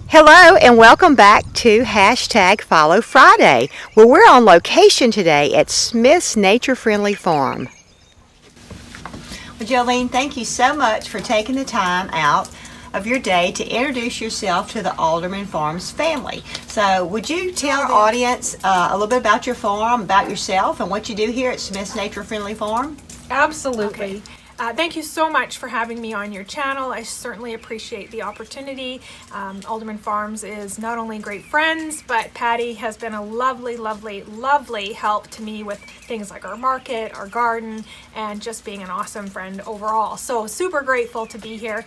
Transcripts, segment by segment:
Hello and welcome back to hashtag Follow Friday, where we're on location today at Smith's Nature Friendly Farm. Well, Jolene, thank you so much for taking the time out of your day to introduce yourself to the AldermanFarms family. So would you tell our audience a little bit about your farm, about yourself, and what you do here at Smith's Nature Friendly Farm? Absolutely. Thank you so much for having me on your channel. I certainly appreciate the opportunity. AldermanFarms is not only great friends, but Patty has been a lovely, lovely, lovely help to me with things like our market, our garden, and just being an awesome friend overall. So super grateful to be here.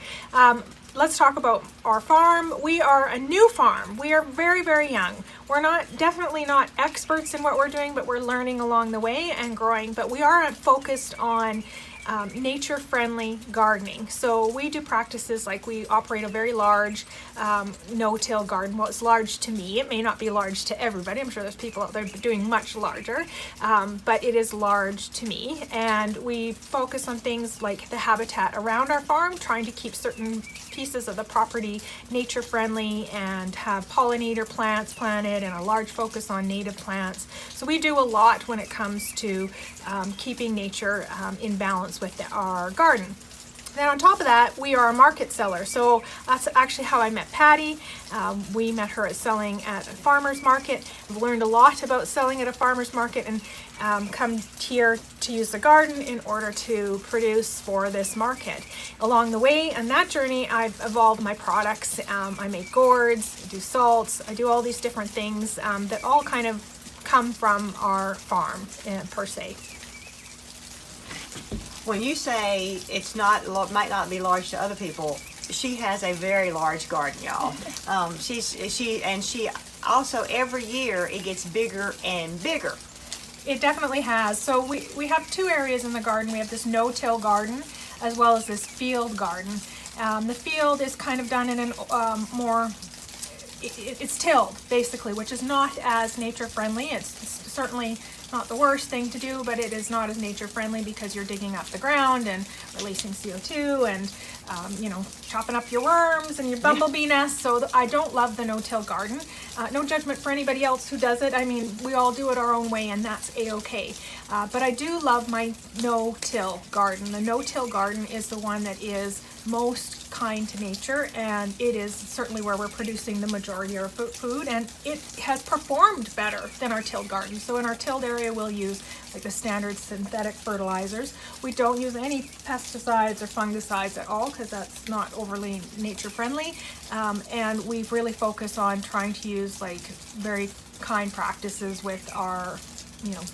Let's talk about our farm. We are a new farm. We are very, very young. We're definitely not experts in what we're doing, but we're learning along the way and growing. But we are focused on nature-friendly gardening. So we do practices like we operate a very large no-till garden. Well, it's large to me. It may not be large to everybody. I'm sure there's people out there doing much larger, but it is large to me. And we focus on things like the habitat around our farm, trying to keep certain pieces of the property nature-friendly and have pollinator plants planted and a large focus on native plants. So we do a lot when it comes to keeping nature in balance with our garden. Then on top of that, we are a market seller. So that's actually how I met Patty. We met her at selling at a farmer's market. I've learned a lot about selling at a farmer's market and come here to use the garden in order to produce for this market. Along the way, on that journey, I've evolved my products. I make gourds, I do salts, I do all these different things that all kind of come from our farm per se. When you say it's might not be large to other people, she has a very large garden, y'all. She also every year it gets bigger and bigger. It definitely has. So we have two areas in the garden. We have this no-till garden as well as this field garden. The field is kind of done in an it's tilled basically, which is not as nature friendly. It's certainly not the worst thing to do, but it is not as nature friendly because you're digging up the ground and releasing CO2 and chopping up your worms and your bumblebee nests. So I don't love the no-till garden. No judgment for anybody else who does it. I mean, we all do it our own way and that's a-okay. But I do love my no-till garden. The no-till garden is the one that is most kind to nature, and it is certainly where we're producing the majority of our food, and it has performed better than our tilled garden. So in our tilled area, we'll use like the standard synthetic fertilizers. We don't use any pesticides or fungicides at all because that's not overly nature friendly, and we've really focused on trying to use like very kind practices with our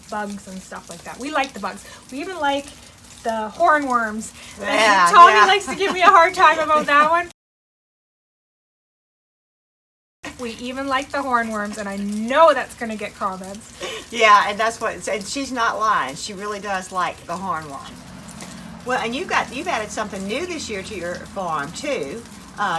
bugs and stuff like that. We like the bugs. We even like the hornworms. Yeah, Tommy likes to give me a hard time about that one. We even like the hornworms, and I know that's going to get comments. Yeah, and and she's not lying. She really does like the hornworm. Well, and you've added something new this year to your farm too.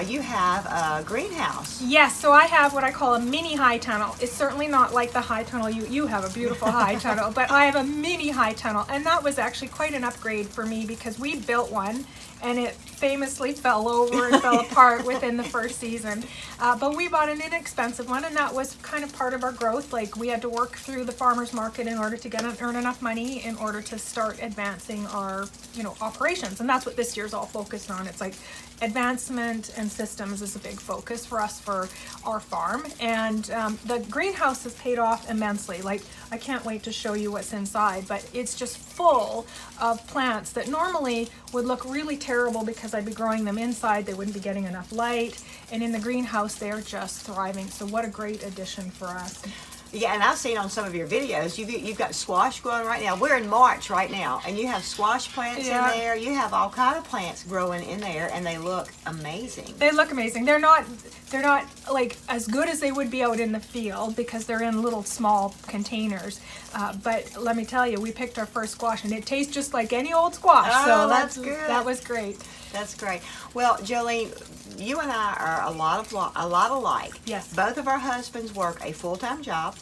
You have a greenhouse. Yes, so I have what I call a mini high tunnel. It's certainly not like the high tunnel. You have a beautiful high tunnel, but I have a mini high tunnel, and that was actually quite an upgrade for me because we built one and it famously fell over and fell apart within the first season. But we bought an inexpensive one, and that was kind of part of our growth. Like, we had to work through the farmer's market in order to earn enough money in order to start advancing our operations, and that's what this year's all focused on. It's like advancement and systems is a big focus for us for our farm, and the greenhouse has paid off immensely. Like, I can't wait to show you what's inside, but it's just full of plants that normally would look really terrible because I'd be growing them inside. They wouldn't be getting enough light, and in the greenhouse they're just thriving. So what a great addition for us. Yeah, and I've seen on some of your videos, you've got squash growing right now. We're in March right now, and you have squash plants in there. You have all kind of plants growing in there, and they look amazing. They look amazing. They're not like as good as they would be out in the field because they're in little small containers. But let me tell you, we picked our first squash, and it tastes just like any old squash. Oh, so that's good. That was great. That's great. Well, Jolene, you and I are a lot alike. Yes. Both of our husbands work a full-time job,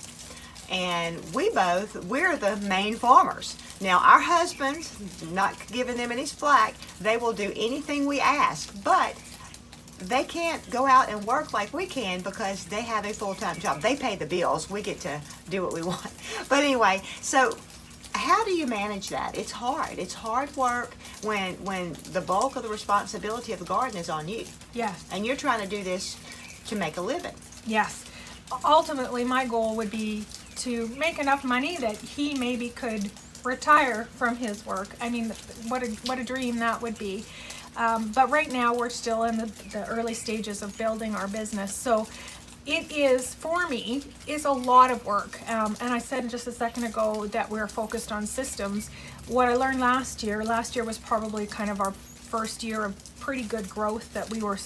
and we're the main farmers. Now, our husbands, not giving them any slack, they will do anything we ask, but they can't go out and work like we can because they have a full-time job. They pay the bills. We get to do what we want. But anyway, so how do you manage that? It's hard. It's hard work when the bulk of the responsibility of the garden is on you. Yes. And you're trying to do this to make a living. Yes. Ultimately, my goal would be to make enough money that he maybe could retire from his work. I mean, what a dream that would be. But right now we're still in the early stages of building our business. So it is, for me, is a lot of work. And I said just a second ago that we're focused on systems. What I learned last year was probably kind of our first year of pretty good growth, that we were,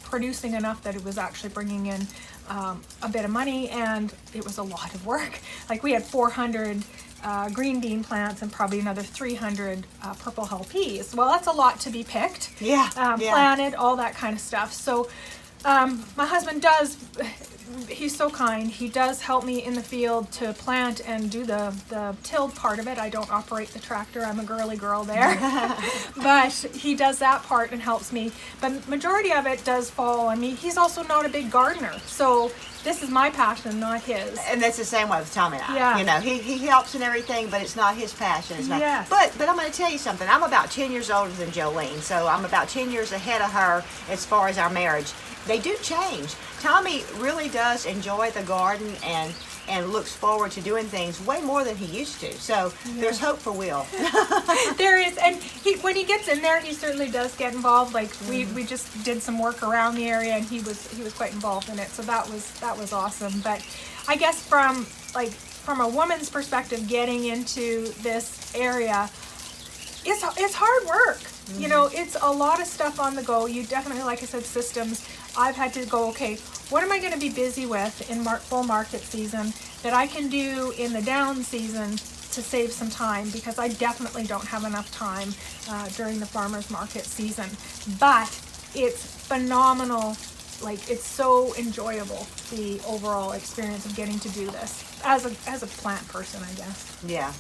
producing enough that it was actually bringing in a bit of money, and it was a lot of work. Like we had 400 green bean plants and probably another 300 purple hull peas. Well, that's a lot to be picked, planted, all that kind of stuff. So my husband he's so kind. He does help me in the field to plant and do the tilled part of it. I don't operate the tractor. I'm a girly girl there. But he does that part and helps me. But majority of it does fall on me. He's also not a big gardener. So this is my passion, not his. And that's the same way with Tommy and I. Yeah. He helps and everything, but it's not his passion. It's not. Yes. But I'm going to tell you something. I'm about 10 years older than Jolene, so I'm about 10 years ahead of her as far as our marriage. They do change. Tommy really does enjoy the garden and looks forward to doing things way more than he used to. So there's hope for Will. There is, and when he gets in there, he certainly does get involved. Like we just did some work around the area, and he was quite involved in it. So that was awesome. But I guess from a woman's perspective, getting into this area, it's hard work. It's a lot of stuff on the go. You definitely, like I said, systems. I've had to go, okay, what am I going to be busy with in full market season that I can do in the down season to save some time, because I definitely don't have enough time during the farmer's market season. But it's phenomenal. It's so enjoyable, the overall experience of getting to do this as a plant person, I guess. Yeah.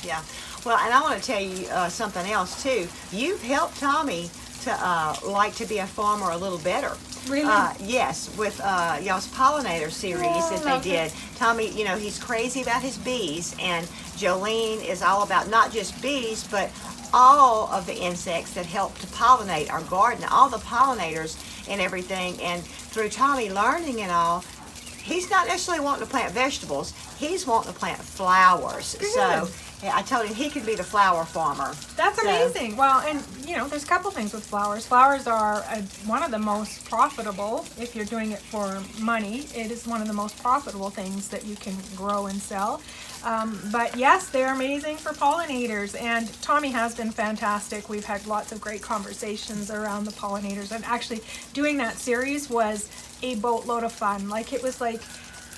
Well, and I want to tell you something else too. You've helped Tommy to like to be a farmer a little better. Really? Yes, with y'all's pollinator series that they did. It. Tommy, he's crazy about his bees, and Jolene is all about not just bees, but all of the insects that help to pollinate our garden, all the pollinators and everything. And through Tommy learning and all, he's not necessarily wanting to plant vegetables. He's wanting to plant flowers. Good. So I told him he could be the flower farmer. That's amazing. Well, and there's a couple things with flowers. Flowers are one of the most profitable, if you're doing it for money. It is one of the most profitable things that you can grow and sell. But yes, they're amazing for pollinators, and Tommy has been fantastic. We've had lots of great conversations around the pollinators, and actually doing that series was a boatload of fun.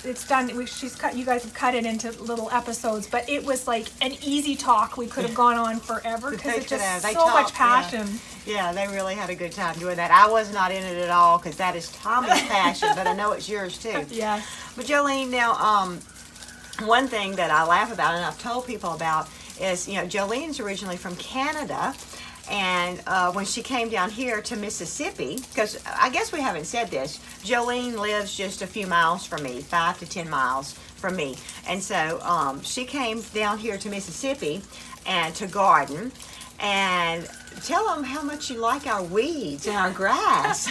It's done. You guys have cut it into little episodes, but it was like an easy talk. We could have gone on forever because it's just so much passion. Yeah, they really had a good time doing that. I was not in it at all because that is Tommy's passion, but I know it's yours too. Yeah. But Jolene, now one thing that I laugh about and I've told people about is, Jolene's originally from Canada. And when she came down here to Mississippi, because I guess we haven't said this, Jolene lives just a few miles from me, 5 to 10 miles from me. And so she came down here to Mississippi and to garden. And tell them how much you like our weeds and our grass.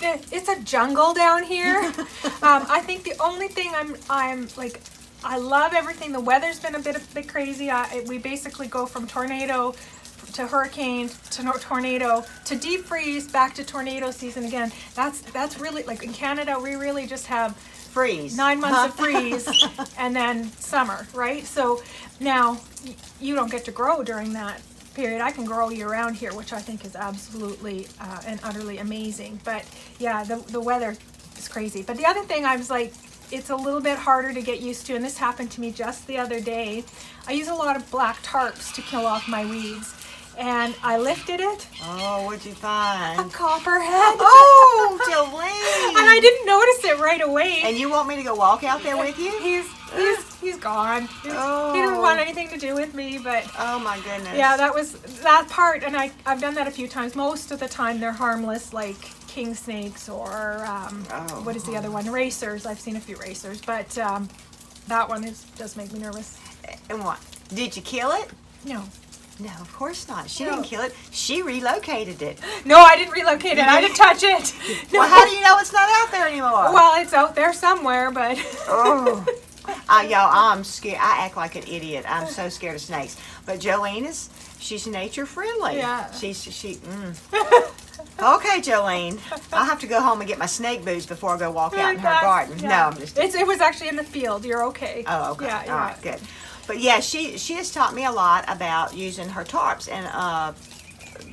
It's a jungle down here. I think the only thing I love everything. The weather's been a bit crazy. We basically go from tornado to hurricane to tornado to deep freeze back to tornado season again. That's really, like in Canada, we really just have freeze, 9 months of freeze and then summer, right? So now you don't get to grow during that period. I can grow year round here, which I think is absolutely and utterly amazing. But yeah, the weather is crazy. But the other thing I was like, it's a little bit harder to get used to, and this happened to me just the other day. I use a lot of black tarps to kill off my weeds. And I lifted it. Oh, what'd you find? A copperhead. Oh, Jolene! And I didn't notice it right away. And you want me to go walk out there with you? He's gone. He Oh. didn't want anything to do with me, but Oh my goodness. yeah, that was that part. And I've done that a few times. Most of the time they're harmless, like king snakes or what is the other one? Racers. I've seen a few racers, but that one does make me nervous. And what? Did you kill it? No. No, of course not. She No. didn't kill it. She relocated it. No, I didn't relocate it. I didn't touch it. No. Well, how do you know it's not out there anymore? Well, it's out there somewhere, but Oh. Y'all, I'm scared. I act like an idiot. I'm so scared of snakes. But Jolene she's nature friendly. Yeah. Okay, Jolene. I'll have to go home and get my snake boots before I go walk out in her garden. Yeah. No, I'm just. It was actually in the field. You're okay. Oh, okay. Yeah, All right, good. But yeah, she has taught me a lot about using her tarps and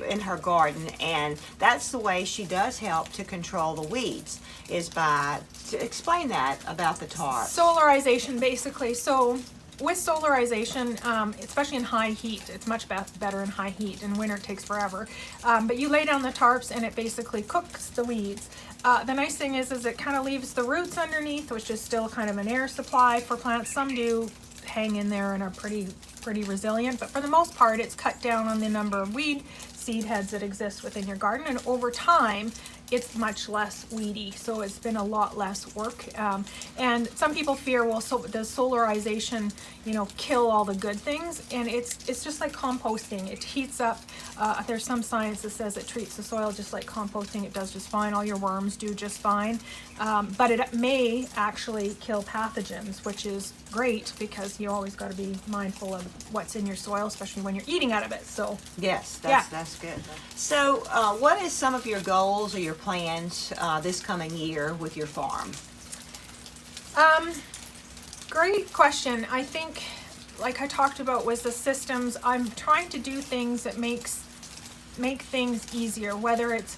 in her garden, and that's the way she does help to control the weeds, is by to explain that about the tarp. Solarization, basically. So with solarization, especially in high heat, it's much better in high heat. In winter, it takes forever. But you lay down the tarps, and it basically cooks the weeds. The nice thing is it kind of leaves the roots underneath, which is still kind of an air supply for plants. Some do hang in there and are pretty resilient, but for the most part, it's cut down on the number of weed seed heads that exist within your garden, and over time it's much less weedy, so it's been a lot less work. And some people fear, well, so does solarization, kill all the good things? And it's just like composting. It heats up. There's some science that says it treats the soil just like composting. It does just fine. All your worms do just fine. But it may actually kill pathogens, which is great because you always got to be mindful of what's in your soil, especially when you're eating out of it. So yes, that's good. So what is some of your goals or your plans this coming year with your farm? Great question. I think, like I talked about, was the systems. I'm trying to do things that make things easier, whether it's,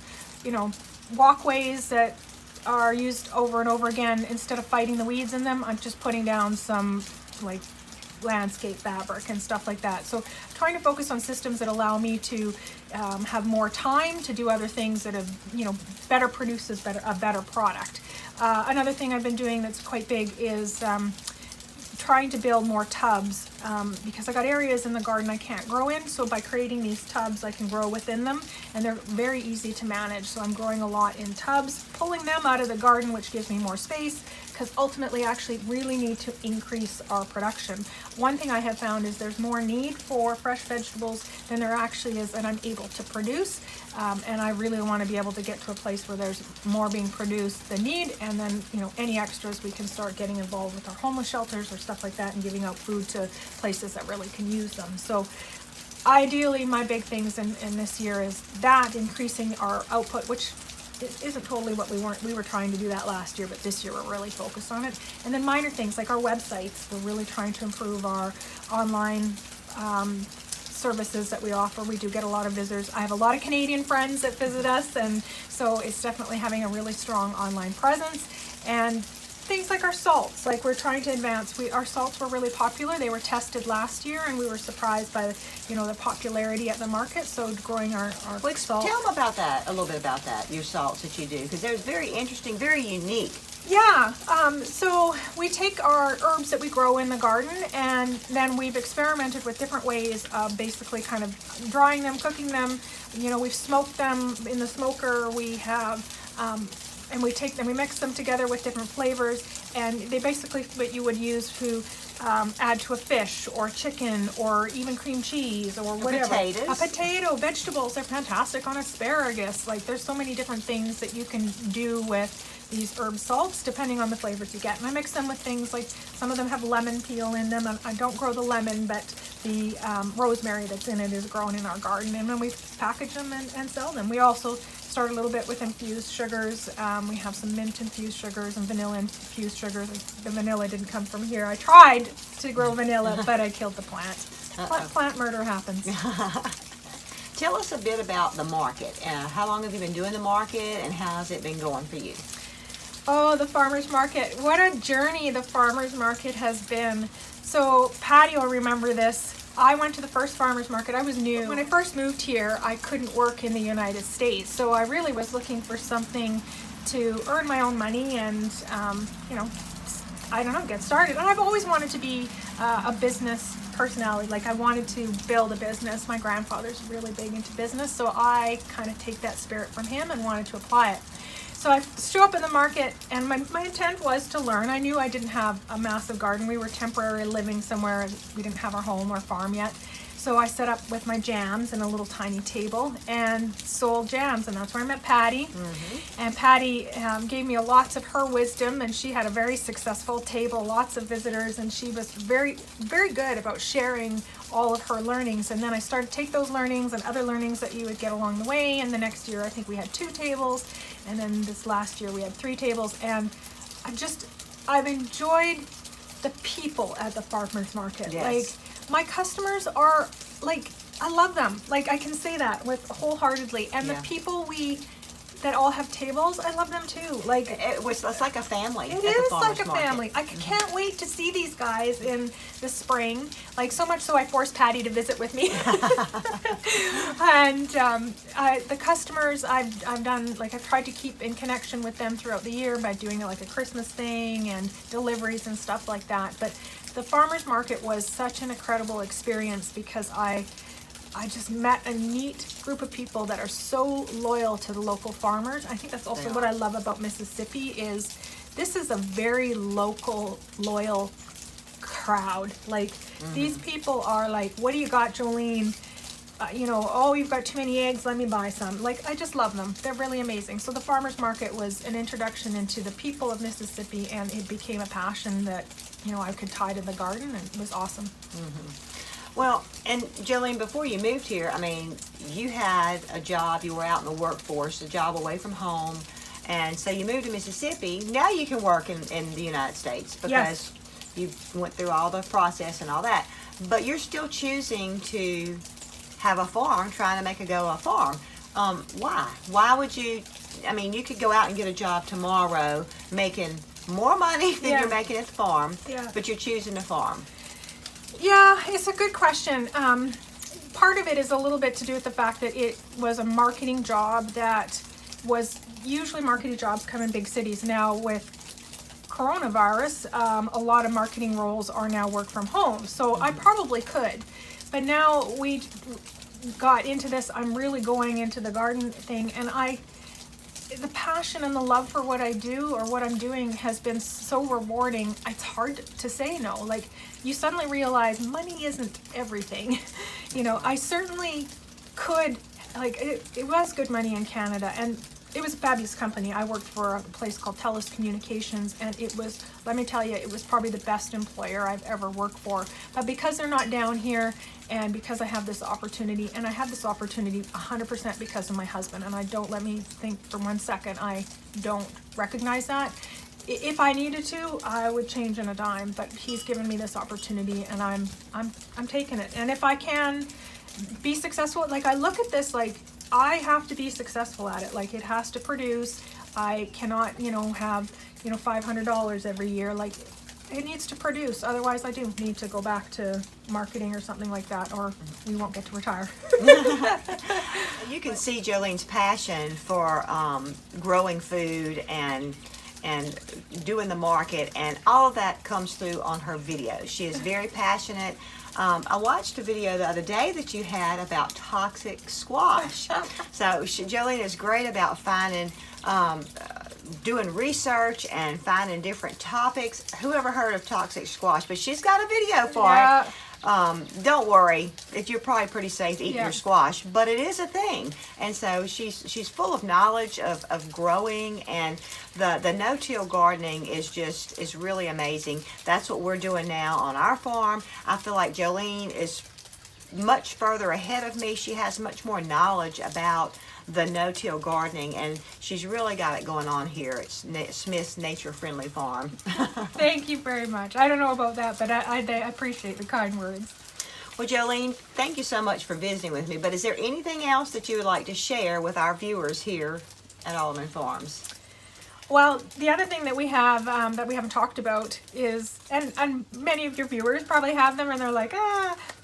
walkways that are used over and over again. Instead of fighting the weeds in them, I'm just putting down some like landscape fabric and stuff like that. So trying to focus on systems that allow me to have more time to do other things that have, better produces a better product. Another thing I've been doing that's quite big is trying to build more tubs because I got areas in the garden I can't grow in. So by creating these tubs, I can grow within them, and they're very easy to manage. So I'm growing a lot in tubs, pulling them out of the garden, which gives me more space, because ultimately I actually really need to increase our production. One thing I have found is there's more need for fresh vegetables than there actually is that I'm able to produce. And I really want to be able to get to a place where there's more being produced than need, and then any extras we can start getting involved with our homeless shelters or stuff like that, and giving out food to places that really can use them. So ideally my big things in this year is that increasing our output, which isn't totally what we were trying to do that last year, but this year we're really focused on it. And then minor things like our websites, we're really trying to improve our online services that we offer. We do get a lot of visitors. I have a lot of Canadian friends that visit us, and so it's definitely having a really strong online presence. And things like our salts, like we're trying to advance. Our salts were really popular. They were tested last year, and we were surprised by the popularity at the market. So growing our salt. Tell them about that, a little bit about that, your salts that you do, because they're very interesting, very unique. Yeah, so we take our herbs that we grow in the garden, and then we've experimented with different ways of basically kind of drying them, cooking them. We've smoked them in the smoker. We have, and we take them, we mix them together with different flavors, and they basically what you would use to add to a fish or chicken or even cream cheese or whatever. Potatoes. A potato, vegetables, they're fantastic on asparagus. Like there's so many different things that you can do with these herb salts depending on the flavors you get. And I mix them with things like, some of them have lemon peel in them. I don't grow the lemon, but the rosemary that's in it is grown in our garden, and then we package them and sell them. We also start a little bit with infused sugars. We have some mint infused sugars and vanilla infused sugars. The vanilla didn't come from here. I tried to grow vanilla, but I killed the plant. Plant murder happens. Tell us a bit about the market. How long have you been doing the market, and how's it been going for you? Oh, the farmer's market. What a journey the farmer's market has been. So Patty will remember this. I went to the first farmer's market. I was new. When I first moved here, I couldn't work in the United States. So I really was looking for something to earn my own money and, I don't know, get started. And I've always wanted to be a business personality. Like I wanted to build a business. My grandfather's really big into business, so I kind of take that spirit from him and wanted to apply it. So I show up in the market, and my intent was to learn. I knew I didn't have a massive garden. We were temporarily living somewhere. We didn't have our home or farm yet. So I set up with my jams and a little tiny table and sold jams, and that's where I met Patty. And Patty gave me lots of her wisdom, and she had a very successful table, lots of visitors, and she was very, very good about sharing all of her learnings. And then I started to take those learnings and other learnings that you would get along the way, and the next year I think we had 2 tables, and then this last year we had 3 tables, and I've enjoyed the people at the farmers market. Yes. Like, my customers are, like, I love them. Like, I can say that with wholeheartedly. And the people that all have tables, I love them too. Like, it's like a family. It is like a family. I can't wait to see these guys in the spring. Like, so much so I forced Patty to visit with me. And the customers, I've done, like, I've tried to keep in connection with them throughout the year by doing like a Christmas thing and deliveries and stuff like that. But the farmers market was such an incredible experience because I just met a neat group of people that are so loyal to the local farmers. I think that's also what I love about Mississippi is this is a very local, loyal crowd. Like, these people are like, what do you got, Jolene? You know, oh, you've got too many eggs, let me buy some. Like, I just love them. They're really amazing. So the farmers market was an introduction into the people of Mississippi, and it became a passion that, you know, I could tie to the garden, and it was awesome. Well, and Jolene, before you moved here, I mean, you had a job, you were out in the workforce, a job away from home, and so you moved to Mississippi. Now you can work in the United States because you went through all the process and all that, but you're still choosing to have a farm, trying to make a go of a farm. Why? Why would you, I mean, you could go out and get a job tomorrow making more money than you're making at the farm, but you're choosing to farm. Yeah, it's a good question. Part of it is a little bit to do with the fact that it was a marketing job that was usually marketing jobs come in big cities. Now with coronavirus, a lot of marketing roles are now work from home. So I probably could, but now we got into this, I'm really going into the garden thing, and the passion and the love for what I do or what I'm doing has been so rewarding. It's hard to say no. Like, you suddenly realize money isn't everything. You know, I certainly could, like, it was good money in Canada, and it was a fabulous company. I worked for a place called TELUS Communications, and it was, let me tell you, it was probably the best employer I've ever worked for. But because they're not down here, and because I have this opportunity, and I have this opportunity 100% because of my husband, and I don't, let me think for 1 second, I don't recognize that. If I needed to, I would change in a dime, but he's given me this opportunity, and I'm taking it. And if I can be successful, like, I look at this like, I have to be successful at it. Like, it has to produce. I cannot, you know, have, you know, $500 every year. Like, it needs to produce. Otherwise, I do need to go back to marketing or something like that, or we won't get to retire. You can see Jolene's passion for growing food and doing the market, and all of that comes through on her videos. She is very passionate. I watched a video the other day that you had about toxic squash. So Jolene is great about finding, doing research and finding different topics. Whoever heard of toxic squash? But she's got a video for it. Don't worry, you're probably pretty safe eating your squash, but it is a thing. And so she's full of knowledge of growing, and the no-till gardening is really amazing. That's what we're doing now on our farm. I feel like Jolene is much further ahead of me. She has much more knowledge about the no-till gardening, and she's really got it going on here at Smith's Nature Friendly Farm. Thank you very much. I don't know about that, but I appreciate the kind words. Well, Jolene, thank you so much for visiting with me, but is there anything else that you would like to share with our viewers here at AldermanFarms? Well, the other thing that we have that we haven't talked about is, and many of your viewers probably have them and they're like,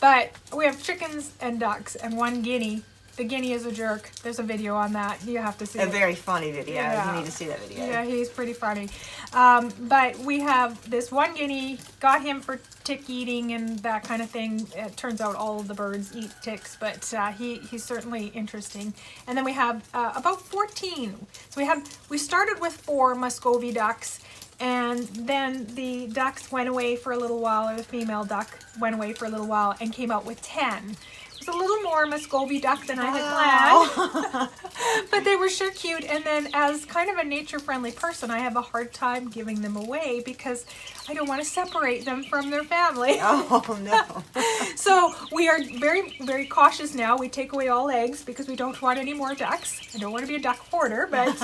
but we have chickens and ducks and 1 guinea the guinea is a jerk. There's a video on that. You have to see A it. very funny video. Yeah. You need to see that video. Yeah, he's pretty funny. But we have this one guinea, got him for tick eating and that kind of thing. It turns out all of the birds eat ticks, but he's certainly interesting. And then we have about 14. So we started with 4 Muscovy ducks, and then the ducks went away for a little while, or the female duck went away for a little while and came out with 10. It was a little more Muscovy duck than I had planned, but they were sure cute. And then as kind of a nature-friendly person, I have a hard time giving them away because I don't want to separate them from their family. Oh, no. So we are very, very cautious now. We take away all eggs because we don't want any more ducks. I don't want to be a duck hoarder, but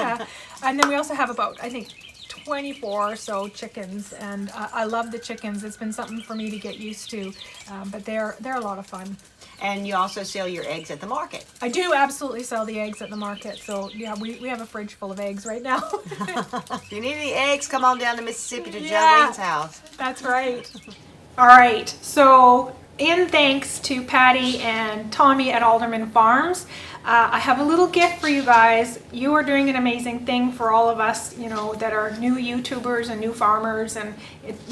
and then we also have about, I think, 24 or so chickens, and I love the chickens. It's been something for me to get used to, but they're a lot of fun. And you also sell your eggs at the market. I do absolutely sell the eggs at the market. So yeah, we have a fridge full of eggs right now. If you need any eggs, come on down to Mississippi to Yeah. Jolene's house. That's right. All right. So in thanks to Patty and Tommy at Alderman Farms, I have a little gift for you guys. You are doing an amazing thing for all of us, you know, that are new YouTubers and new farmers, and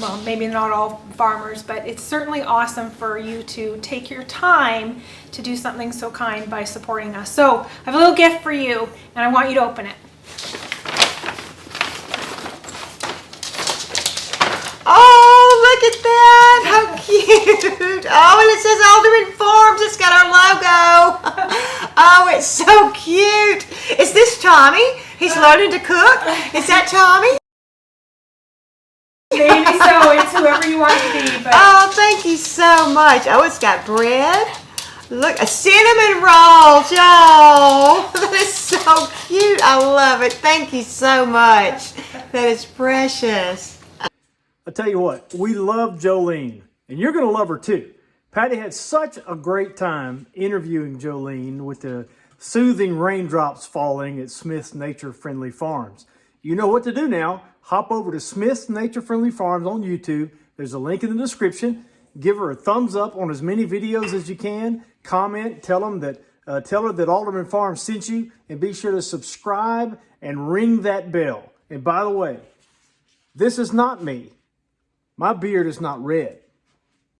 well, maybe not all farmers, but it's certainly awesome for you to take your time to do something so kind by supporting us. So I have a little gift for you, and I want you to open it. Oh, look at that. How cute. Oh, and it says Alderman Farms. It's got our logo. Oh, it's so cute. Is this Tommy? He's learning to cook. Is that Tommy? Maybe so. It's whoever you want it to be. But Oh, thank you so much. Oh, it's got bread. Look, a cinnamon roll, y'all. That is so cute. I love it. Thank you so much. That is precious. I tell you what, we love Jolene, and you're going to love her too. Patty had such a great time interviewing Jolene with the soothing raindrops falling at Smith's Nature Friendly Farms. You know what to do now. Hop over to Smith's Nature Friendly Farms on YouTube. There's a link in the description. Give her a thumbs up on as many videos as you can. Comment, tell her that Alderman Farms sent you, and be sure to subscribe and ring that bell. And by the way, this is not me. My beard is not red.